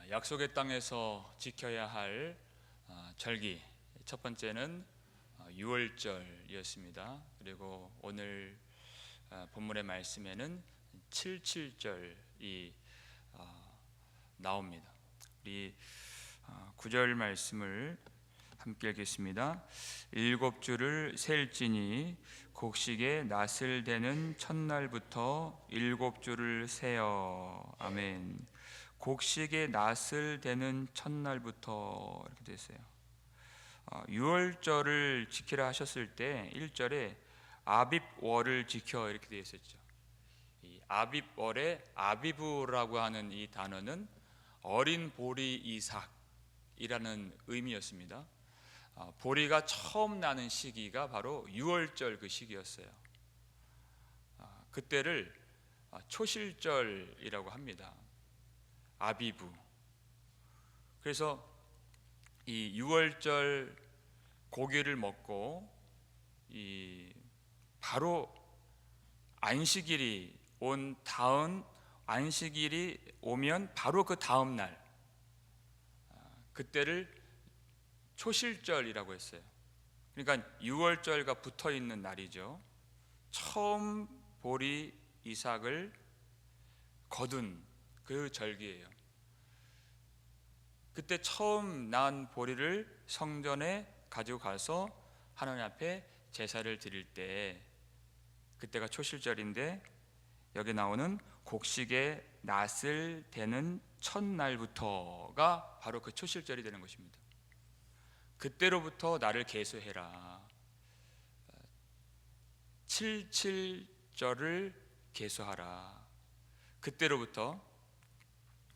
약속의 땅에서 지켜야 할 절기, 첫 번째는 유월절이었습니다. 그리고 오늘 본문의 말씀에는 77절이 나옵니다. 우리 9절 말씀을 함께 읽겠습니다. 일곱 주를 셀지니 곡식의 낫을 대는 첫날부터 일곱 주를 세어. 아멘. 곡식의 낫을 대는 첫날부터 이렇게 됐어요. 유월절을 지키라 하셨을 때 1절에 아빕월을 지켜 이렇게 되어 있었죠. 이 아빕월에 아비브라고 하는 이 단어는 어린 보리 이삭이라는 의미였습니다. 보리가 처음 나는 시기가 바로 유월절 그 시기였어요. 그때를 초실절이라고 합니다. 아비브. 그래서 이 유월절 고기를 먹고 바로 안식일이 온 다음, 안식일이 오면 바로 그 다음 날, 그때를 초실절이라고 했어요. 그러니까 유월절과 붙어 있는 날이죠. 처음 보리 이삭을 거둔 그 절기예요. 그때 처음 난 보리를 성전에 가지고 가서 하나님 앞에 제사를 드릴 때, 그때가 초실절인데 여기 나오는 곡식의 낫을 대는 첫날부터가 바로 그 초실절이 되는 것입니다. 그때로부터 나를 계수해라. 77절을 계수하라. 그때로부터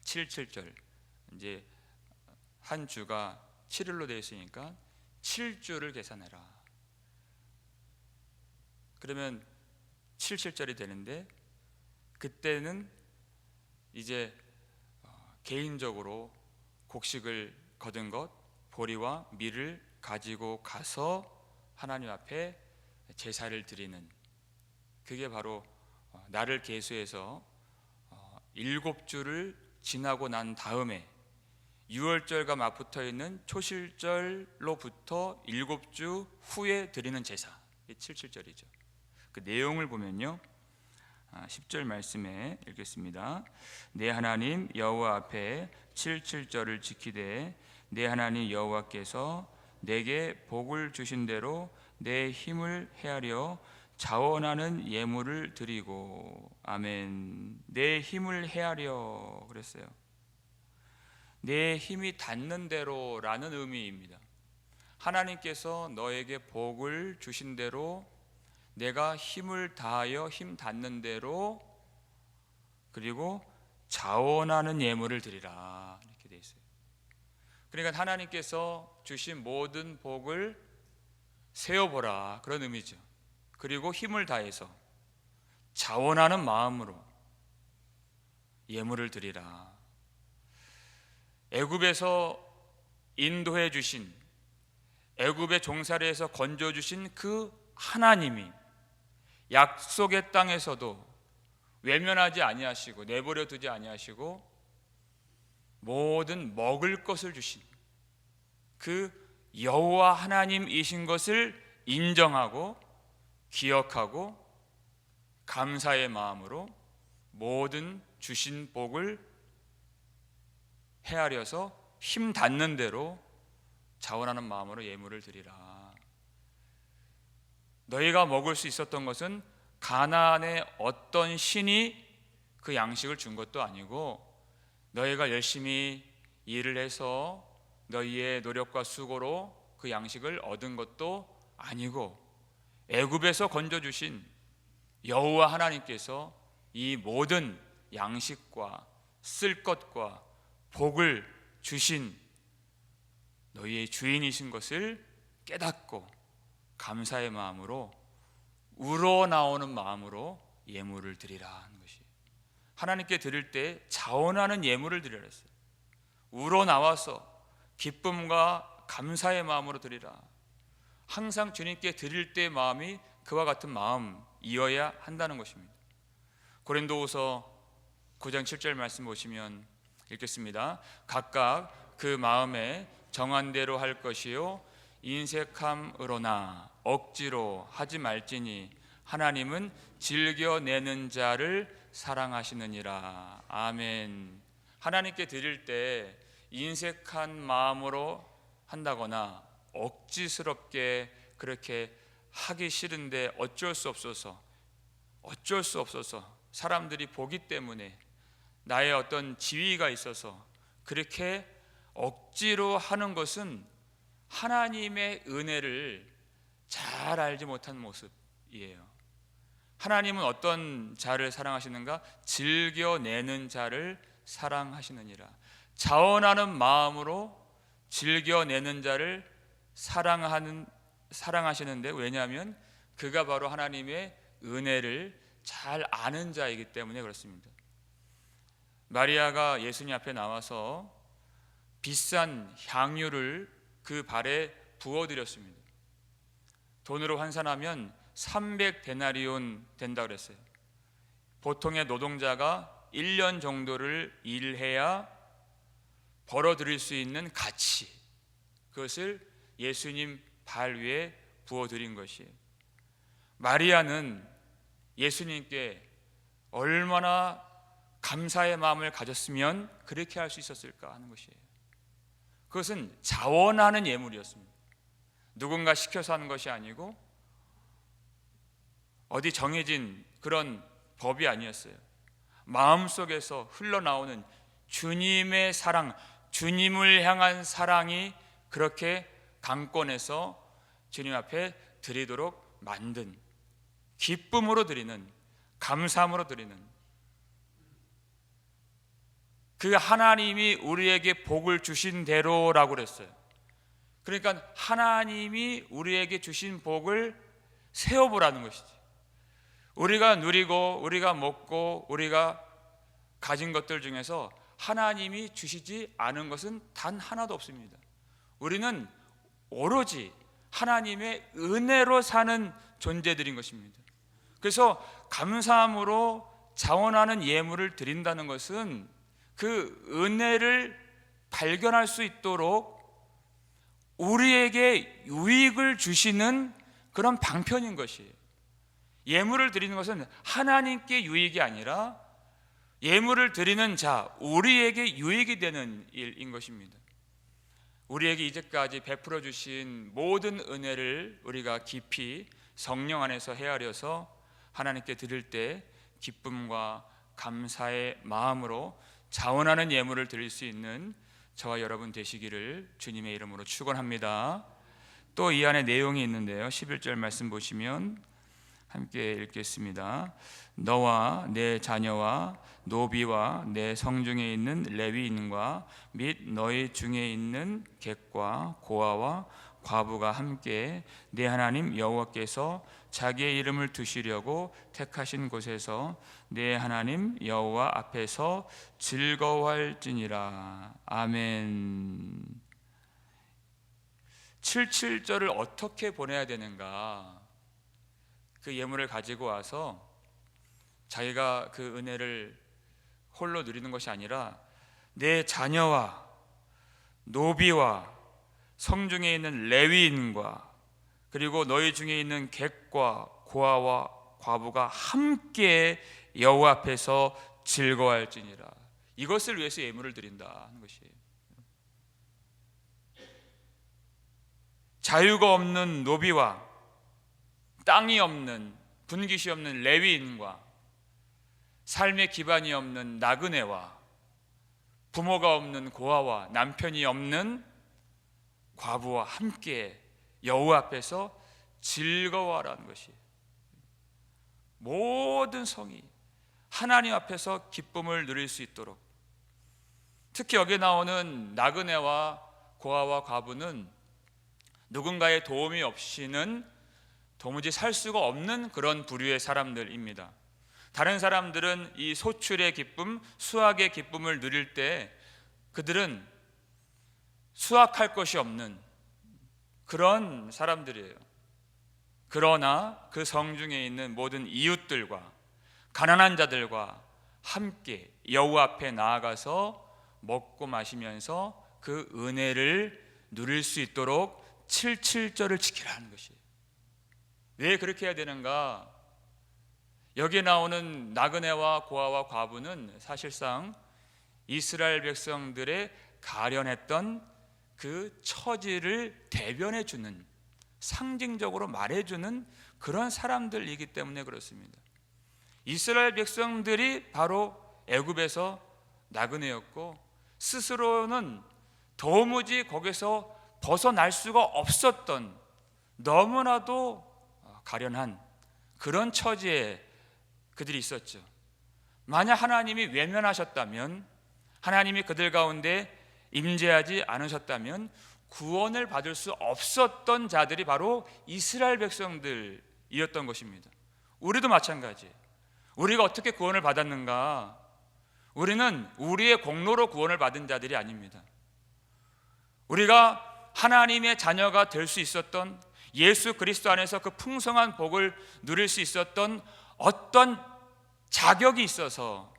77절, 이제 한 주가 7일로 되어 있으니까 7주를 계산해라. 그러면 77절이 되는데, 그때는 이제 개인적으로 곡식을 거둔 것, 보리와 밀을 가지고 가서 하나님 앞에 제사를 드리는, 그게 바로 나를 계수해서 7주를 지나고 난 다음에 유월절과 맞붙어 있는 초실절로부터 7주 후에 드리는 제사, 77절이죠. 그 내용을 보면요, 10절 말씀에 읽겠습니다. 내 하나님 여호와 앞에 77절을 지키되 내 하나님 여호와께서 내게 복을 주신 대로 내 힘을 헤아려 자원하는 예물을 드리고. 아멘. 내 힘을 헤아려 그랬어요. 내 힘이 닿는 대로라는 의미입니다. 하나님께서 너에게 복을 주신 대로, 내가 힘을 다하여 힘 닿는 대로, 그리고 자원하는 예물을 드리라, 이렇게 돼 있어요. 그러니까 하나님께서 주신 모든 복을 세어보라, 그런 의미죠. 그리고 힘을 다해서 자원하는 마음으로 예물을 드리라. 애굽에서 인도해 주신, 애굽의 종살이에서 건져 주신 그 하나님이 약속의 땅에서도 외면하지 아니하시고 내버려 두지 아니하시고 모든 먹을 것을 주신 그 여호와 하나님이신 것을 인정하고 기억하고 감사의 마음으로 모든 주신 복을 헤아려서 힘 닿는 대로 자원하는 마음으로 예물을 드리라. 너희가 먹을 수 있었던 것은 가나안의 어떤 신이 그 양식을 준 것도 아니고, 너희가 열심히 일을 해서 너희의 노력과 수고로 그 양식을 얻은 것도 아니고, 애굽에서 건져주신 여호와 하나님께서 이 모든 양식과 쓸 것과 복을 주신 너희의 주인이신 것을 깨닫고 감사의 마음으로, 우러나오는 마음으로 예물을 드리라 하는 것이, 하나님께 드릴 때 자원하는 예물을 드리라 했어요. 우러나와서 기쁨과 감사의 마음으로 드리라. 항상 주님께 드릴 때 마음이 그와 같은 마음이어야 한다는 것입니다. 고린도후서 9장 7절 말씀 보시면 읽겠습니다. 각각 그 마음에 정한 대로 할 것이요 인색함으로나 억지로 하지 말지니 하나님은 즐겨내는 자를 사랑하시느니라. 아멘. 하나님께 드릴 때 인색한 마음으로 한다거나 억지스럽게 그렇게 하기 싫은데 어쩔 수 없어서 사람들이 보기 때문에 나의 어떤 지위가 있어서 그렇게 억지로 하는 것은 하나님의 은혜를 잘 알지 못한 모습이에요. 하나님은 어떤 자를 사랑하시는가? 즐겨내는 자를 사랑하시느니라. 자원하는 마음으로 즐겨내는 자를 사랑하시는데, 왜냐하면 그가 바로 하나님의 은혜를 잘 아는 자이기 때문에 그렇습니다. 마리아가 예수님 앞에 나와서 비싼 향유를 그 발에 부어드렸습니다. 돈으로 환산하면 300데나리온 된다 그랬어요. 보통의 노동자가 1년 정도를 일해야 벌어들일 수 있는 가치, 그것을 예수님 발 위에 부어드린 것이에요. 마리아는 예수님께 얼마나 감사의 마음을 가졌으면 그렇게 할 수 있었을까 하는 것이에요. 그것은 자원하는 예물이었습니다. 누군가 시켜서 하는 것이 아니고 어디 정해진 그런 법이 아니었어요. 마음속에서 흘러나오는 주님의 사랑, 주님을 향한 사랑이 그렇게 강권해서 주님 앞에 드리도록 만든, 기쁨으로 드리는, 감사함으로 드리는, 그 하나님이 우리에게 복을 주신 대로라고 그랬어요. 그러니까 하나님이 우리에게 주신 복을 세어보라는 것이지. 우리가 누리고 우리가 먹고 우리가 가진 것들 중에서 하나님이 주시지 않은 것은 단 하나도 없습니다. 우리는 오로지 하나님의 은혜로 사는 존재들인 것입니다. 그래서 감사함으로 자원하는 예물을 드린다는 것은 그 은혜를 발견할 수 있도록 우리에게 유익을 주시는 그런 방편인 것이에요. 예물을 드리는 것은 하나님께 유익이 아니라 예물을 드리는 자, 우리에게 유익이 되는 일인 것입니다. 우리에게 이제까지 베풀어 주신 모든 은혜를 우리가 깊이 성령 안에서 헤아려서 하나님께 드릴 때 기쁨과 감사의 마음으로 자원하는 예물을 드릴 수 있는 저와 여러분 되시기를 주님의 이름으로 축원합니다. 또 이 안에 내용이 있는데요, 11절 말씀 보시면 함께 읽겠습니다. 너와 내 자녀와 노비와 내 성중에 있는 레위인과 및 너희 중에 있는 객과 고아와 과부가 함께 내 하나님 여호와께서 자기의 이름을 두시려고 택하신 곳에서 내 하나님 여호와 앞에서 즐거워할지니라. 아멘. 77절을 어떻게 보내야 되는가? 그 예물을 가지고 와서 자기가 그 은혜를 홀로 누리는 것이 아니라 내 자녀와 노비와 성중에 있는 레위인과 그리고 너희 중에 있는 객과 고아와 과부가 함께 여호와 앞에서 즐거워할지니라. 이것을 위해서 예물을 드린다 하는 것이에요. 자유가 없는 노비와 땅이 없는, 분깃이 없는 레위인과 삶의 기반이 없는 나그네와 부모가 없는 고아와 남편이 없는 과부와 함께 여호와 앞에서 즐거워하라는 것이에요. 모든 성이 하나님 앞에서 기쁨을 누릴 수 있도록, 특히 여기 나오는 나그네와 고아와 과부는 누군가의 도움이 없이는 도무지 살 수가 없는 그런 부류의 사람들입니다. 다른 사람들은 이 소출의 기쁨, 수확의 기쁨을 누릴 때 그들은 수확할 것이 없는 그런 사람들이에요. 그러나 그 성중에 있는 모든 이웃들과 가난한 자들과 함께 여호와 앞에 나아가서 먹고 마시면서 그 은혜를 누릴 수 있도록 77절을 지키라는 것이에요. 왜 그렇게 해야 되는가? 여기에 나오는 나그네와 고아와 과부는 사실상 이스라엘 백성들의 가련했던 그 처지를 대변해 주는, 상징적으로 말해주는 그런 사람들이기 때문에 그렇습니다. 이스라엘 백성들이 바로 애굽에서 나그네였고 스스로는 도무지 거기서 벗어날 수가 없었던, 너무나도 가련한 그런 처지에 그들이 있었죠. 만약 하나님이 외면하셨다면, 하나님이 그들 가운데 임재하지 않으셨다면 구원을 받을 수 없었던 자들이 바로 이스라엘 백성들이었던 것입니다. 우리도 마찬가지예요. 우리가 어떻게 구원을 받았는가? 우리는 우리의 공로로 구원을 받은 자들이 아닙니다. 우리가 하나님의 자녀가 될 수 있었던, 예수 그리스도 안에서 그 풍성한 복을 누릴 수 있었던 어떤 자격이 있어서,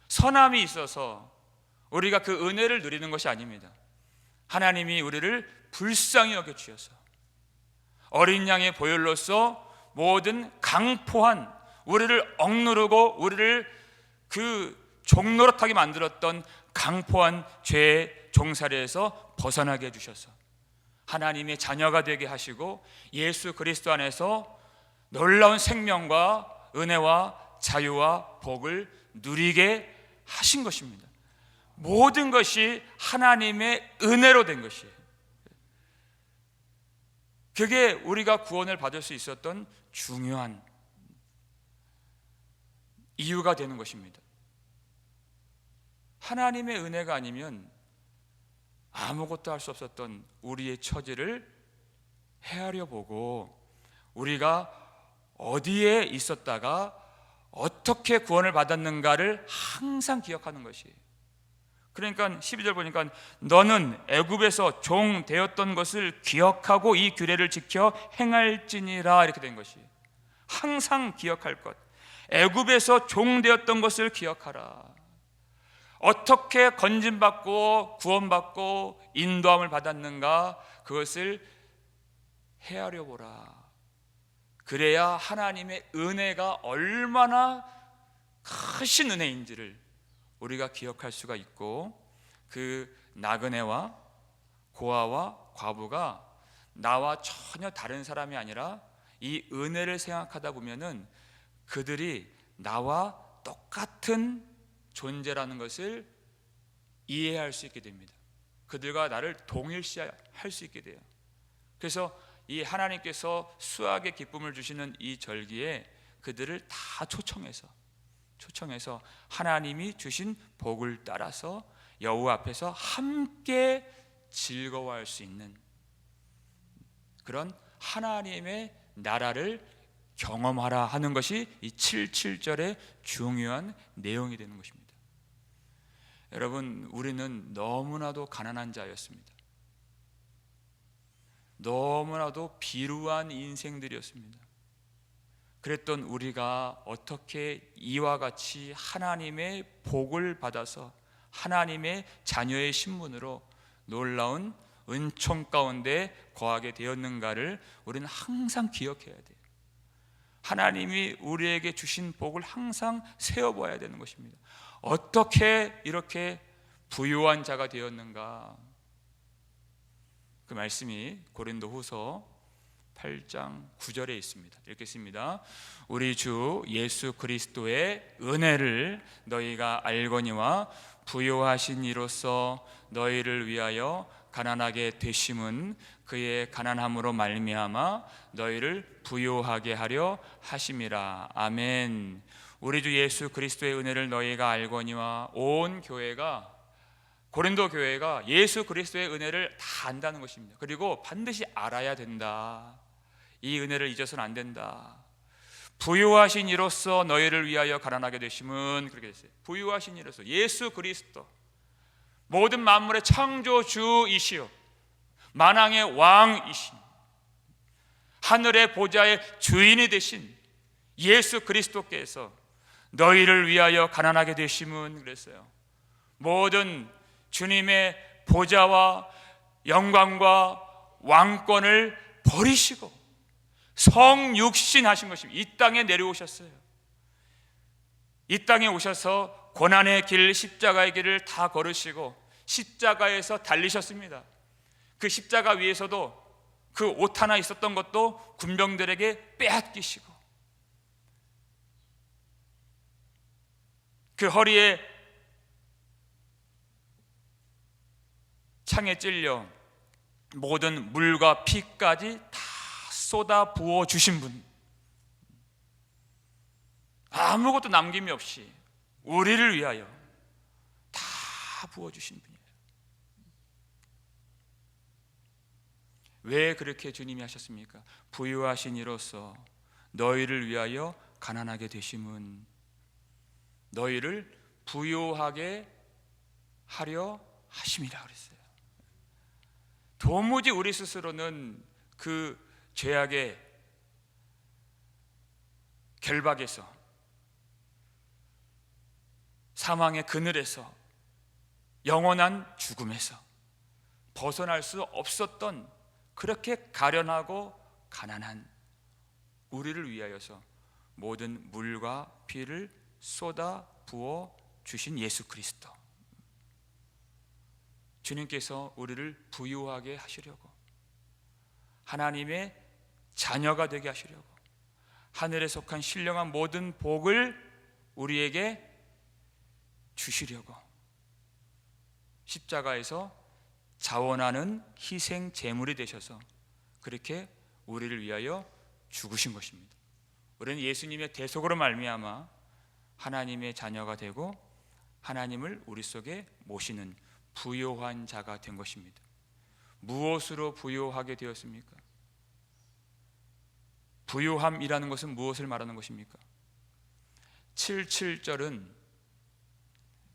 선함이 있어서 우리가 그 은혜를 누리는 것이 아닙니다. 하나님이 우리를 불쌍히 여겨주셔서 어린 양의 보혈로서 모든 강포한, 우리를 억누르고 우리를 그 종노릇하게 만들었던 강포한 죄의 종살이에서 벗어나게 해주셔서 하나님의 자녀가 되게 하시고 예수 그리스도 안에서 놀라운 생명과 은혜와 자유와 복을 누리게 하신 것입니다. 모든 것이 하나님의 은혜로 된 것이에요. 그게 우리가 구원을 받을 수 있었던 중요한 이유가 되는 것입니다. 하나님의 은혜가 아니면 아무것도 할 수 없었던 우리의 처지를 헤아려 보고 우리가 어디에 있었다가 어떻게 구원을 받았는가를 항상 기억하는 것이에요. 그러니까 12절 보니까 너는 애굽에서 종 되었던 것을 기억하고 이 규례를 지켜 행할지니라, 이렇게 된 것이 항상 기억할 것. 애굽에서 종 되었던 것을 기억하라. 어떻게 건진받고 구원받고 인도함을 받았는가, 그것을 헤아려 보라. 그래야 하나님의 은혜가 얼마나 크신 은혜인지를 우리가 기억할 수가 있고, 그 나그네와 고아와 과부가 나와 전혀 다른 사람이 아니라 이 은혜를 생각하다 보면은 그들이 나와 똑같은 존재라는 것을 이해할 수 있게 됩니다. 그들과 나를 동일시할 수 있게 돼요. 그래서 이 하나님께서 수학의 기쁨을 주시는 이 절기에 그들을 다 초청해서 하나님이 주신 복을 따라서 여호와 앞에서 함께 즐거워할 수 있는 그런 하나님의 나라를 경험하라 하는 것이 이 77절의 중요한 내용이 되는 것입니다. 여러분, 우리는 너무나도 가난한 자였습니다. 너무나도 비루한 인생들이었습니다. 그랬던 우리가 어떻게 이와 같이 하나님의 복을 받아서 하나님의 자녀의 신분으로 놀라운 은총 가운데 거하게 되었는가를 우리는 항상 기억해야 돼요. 하나님이 우리에게 주신 복을 항상 세어봐야 되는 것입니다. 어떻게 이렇게 부유한 자가 되었는가? 그 말씀이 고린도후서 8장 9절에 있습니다. 읽겠습니다. 우리 주 예수 그리스도의 은혜를 너희가 알거니와 부요하신 이로써 너희를 위하여 가난하게 되심은 그의 가난함으로 말미암아 너희를 부요하게 하려 하심이라. 아멘. 우리 주 예수 그리스도의 은혜를 너희가 알거니와, 온 교회가, 고린도 교회가 예수 그리스도의 은혜를 다 안다는 것입니다. 그리고 반드시 알아야 된다. 이 은혜를 잊어서는 안 된다. 부유하신 이로써 너희를 위하여 가난하게 되심은, 그렇게 됐어요. 부유하신 이로써, 예수 그리스도 모든 만물의 창조주이시오, 만왕의 왕이신, 하늘의 보좌의 주인이 되신 예수 그리스도께서 너희를 위하여 가난하게 되심은, 그랬어요. 모든 주님의 보좌와 영광과 왕권을 버리시고 성육신하신 것입니다. 이 땅에 내려오셨어요. 이 땅에 오셔서 고난의 길, 십자가의 길을 다 걸으시고 십자가에서 달리셨습니다. 그 십자가 위에서도 그 옷 하나 있었던 것도 군병들에게 빼앗기시고, 그 허리에 창에 찔려 모든 물과 피까지 다 쏟아 부어 주신 분, 아무것도 남김이 없이 우리를 위하여 다 부어 주신 분이에요. 왜 그렇게 주님이 하셨습니까? 부유하신 이로써 너희를 위하여 가난하게 되심은 너희를 부유하게 하려 하심이라 그랬어요. 도무지 우리 스스로는 그 죄악의 결박에서, 사망의 그늘에서, 영원한 죽음에서 벗어날 수 없었던, 그렇게 가련하고 가난한 우리를 위하여서 모든 물과 피를 쏟아 부어 주신 예수 그리스도, 주님께서 우리를 부유하게 하시려고, 하나님의 자녀가 되게 하시려고, 하늘에 속한 신령한 모든 복을 우리에게 주시려고 십자가에서 자원하는 희생 제물이 되셔서 그렇게 우리를 위하여 죽으신 것입니다. 우리는 예수님의 대속으로 말미암아 하나님의 자녀가 되고 하나님을 우리 속에 모시는 부요한 자가 된 것입니다. 무엇으로 부요하게 되었습니까? 부요함이라는 것은 무엇을 말하는 것입니까? 77절은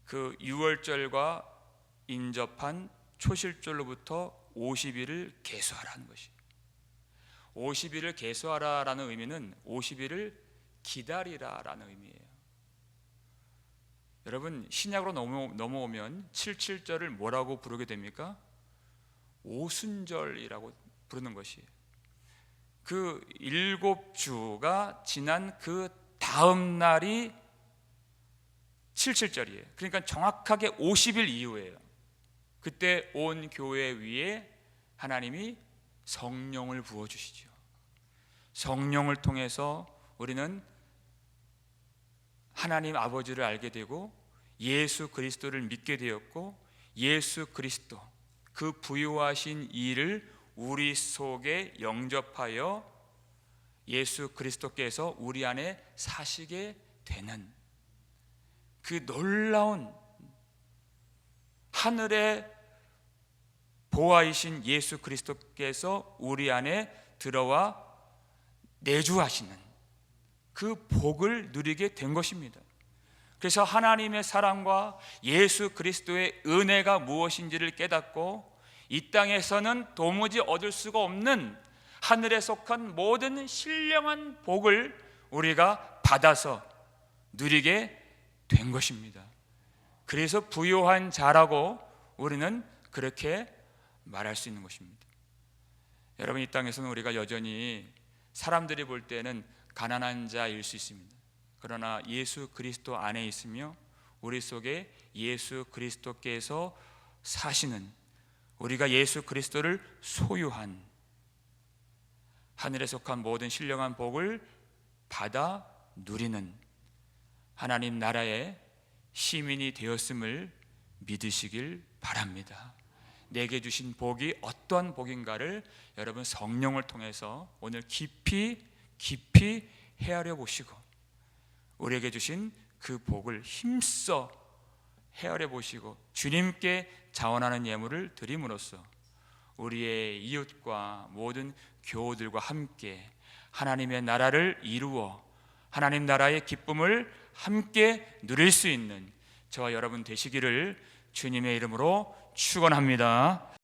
그 유월절과 인접한 초실절로부터 50일을 계수하라는 것이에요. 50일을 계수하라라는 의미는 50일을 기다리라라는 의미예요. 여러분, 신약으로 넘어오면 77절을 뭐라고 부르게 됩니까? 오순절이라고 부르는 것이에요. 그 7주가 지난 그 다음 날이 77절이에요. 그러니까 정확하게 50일 이후예요. 그때 온 교회 위에 하나님이 성령을 부어주시죠. 성령을 통해서 우리는 하나님 아버지를 알게 되고 예수 그리스도를 믿게 되었고, 예수 그리스도 그 부유하신 일을 우리 속에 영접하여 예수 그리스도께서 우리 안에 사시게 되는 그 놀라운 하늘의 보아이신 예수 그리스도께서 우리 안에 들어와 내주하시는 그 복을 누리게 된 것입니다. 그래서 하나님의 사랑과 예수 그리스도의 은혜가 무엇인지를 깨닫고 이 땅에서는 도무지 얻을 수가 없는 하늘에 속한 모든 신령한 복을 우리가 받아서 누리게 된 것입니다. 그래서 부요한 자라고 우리는 그렇게 말할 수 있는 것입니다. 여러분, 이 땅에서는 우리가 여전히 사람들이 볼 때는 가난한 자일 수 있습니다. 그러나 예수 그리스도 안에 있으며 우리 속에 예수 그리스도께서 사시는, 우리가 예수 그리스도를 소유한 하늘에 속한 모든 신령한 복을 받아 누리는 하나님 나라의 시민이 되었음을 믿으시길 바랍니다. 내게 주신 복이 어떤 복인가를 여러분 성령을 통해서 오늘 깊이 헤아려 보시고, 우리에게 주신 그 복을 힘써 헤아려 보시고 주님께 자원하는 예물을 드림으로써 우리의 이웃과 모든 교우들과 함께 하나님의 나라를 이루어 하나님 나라의 기쁨을 함께 누릴 수 있는 저와 여러분 되시기를 주님의 이름으로 축원합니다.